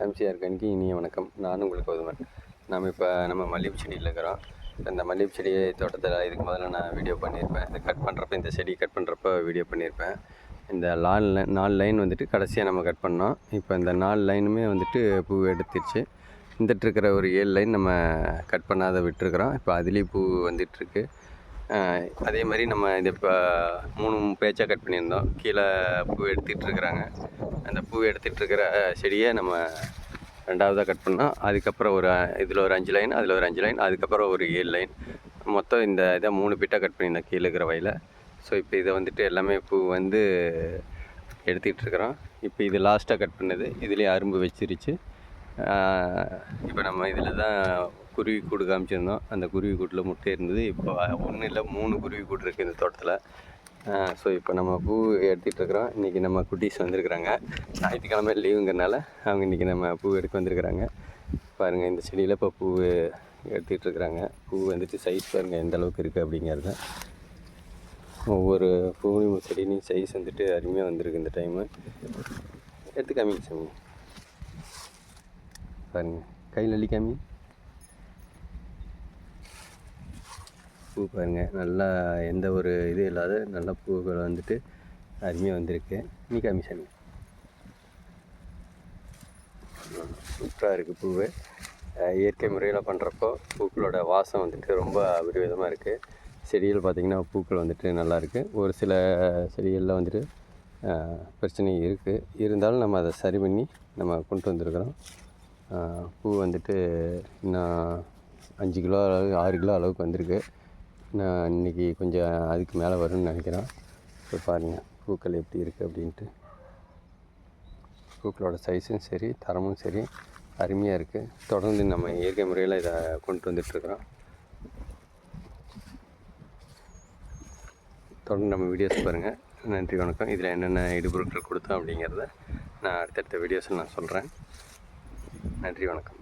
MCR கணிக்கு இனிய வணக்கம். நான் உங்களுக்கு கௌதமன். நம்ம மல்லிகை செடியில் இருக்கிறோம். இந்த மல்லிகை செடி தோட்டத்தில் இதுக்கு முதல்ல நான் வீடியோ பண்ணியிருப்பேன். இந்த கட் பண்ணுறப்ப இந்த செடி கட் பண்ணுறப்ப வீடியோ பண்ணியிருப்பேன். இந்த 4 லைன் வந்துட்டு கடைசியாக நம்ம கட் பண்ணோம். இப்போ இந்த 4 லைனுமே வந்துட்டு பூ எடுத்துருச்சு. வந்துட்டு இருக்கிற ஒரு 7 லைன் நம்ம கட் பண்ணாத விட்டுருக்குறோம். இப்போ அதுலேயும் பூ வந்துட்டுருக்கு. அதே மாதிரி நம்ம இது இப்போ 3 பேட்சாக கட் பண்ணியிருந்தோம். கீழே பூ எடுத்துகிட்டு இருக்கிறாங்க. அந்த பூ எடுத்துகிட்டு இருக்கிற செடியை நம்ம 2வதாக கட் பண்ணோம். அதுக்கப்புறம் இதில் ஒரு 5 லைன், அதில் ஒரு 5 லைன், அதுக்கப்புறம் ஒரு 7 லைன், மொத்தம் இந்த இதை 3 பிட்டாக கட் பண்ணியிருந்தோம் கீழே இருக்கிற வயலில். ஸோ இப்போ இதை வந்துட்டு எல்லாமே பூ வந்து எடுத்துக்கிட்டு இருக்கிறோம். இப்போ இது லாஸ்ட்டாக கட் பண்ணது. இதுலேயே அரும்பு வச்சிருச்சு. இப்போ நம்ம இதில் தான் குருவி கூடு காமிச்சிருந்தோம். அந்த குருவி கூட்டில் முட்டை இருந்தது. இப்போ 1 இல்லை 3 குருவி கூடு இருக்குது இந்த தோட்டத்தில். ஸோ இப்போ நம்ம பூ எடுத்துகிட்டு இருக்கிறோம். இன்றைக்கி நம்ம குட்டீஸ் வந்திருக்குறாங்க. ஞாயிற்றுக்கிழமை லீவுங்கிறனால அவங்க இன்றைக்கி நம்ம பூ எடுக்க வந்திருக்கிறாங்க. பாருங்கள், இந்த செடியில் இப்போ பூ எடுத்துகிட்டு இருக்கிறாங்க. பூ வந்துட்டு சைஸ் பாருங்கள் எந்த அளவுக்கு இருக்குது அப்படிங்கிறத. ஒவ்வொரு பூவும் செடியிலையும் சைஸ் வந்துட்டு அருமையாக வந்திருக்கு இந்த டைமு. எடுத்து காமிங்க சாமி. பாருங்கள், கையில் அள்ளி காமி. பூ பாருங்கள், நல்லா எந்த ஒரு இது இல்லாத நல்ல பூக்கள் வந்துட்டு அருமையாக வந்திருக்கு. நீ காமி சாமி. சூப்பராக இருக்குது பூவு. இயற்கை முறையில் பண்ணுறப்போ பூக்களோட வாசம் வந்துட்டு ரொம்ப விதவிதமாக இருக்குது. செடிகள் பார்த்திங்கன்னா பூக்கள் வந்துட்டு நல்லாயிருக்கு. ஒரு சில செடிகளில் வந்துட்டு பிரச்சனை இருக்குது. இருந்தாலும் நம்ம அதை சரி பண்ணி நம்ம கொண்டு வந்திருக்கிறோம். பூ வந்துட்டு இன்னும் 5 கிலோ அளவு 6 கிலோ அளவுக்கு வந்திருக்கு. நான் இன்றைக்கி கொஞ்சம் அதுக்கு மேலே வரும்னு நினைக்கிறேன். இப்போ பாருங்கள் பூக்கள் எப்படி இருக்குது அப்படின்ட்டு. பூக்களோட சைஸும் சரி, தரமும் சரி அருமையாக இருக்குது. தொடர்ந்து நம்ம இயற்கை முறையில் இதை கொண்டு வந்துட்டுருக்குறோம். தொடர்ந்து நம்ம வீடியோஸ் பாருங்கள். நன்றி, வணக்கம். இதில் என்னென்ன இடுபொருட்கள் கொடுத்தோம் அப்படிங்கிறத நான் அடுத்தடுத்த வீடியோஸில் நான் சொல்கிறேன். நன்றி, வணக்கம்.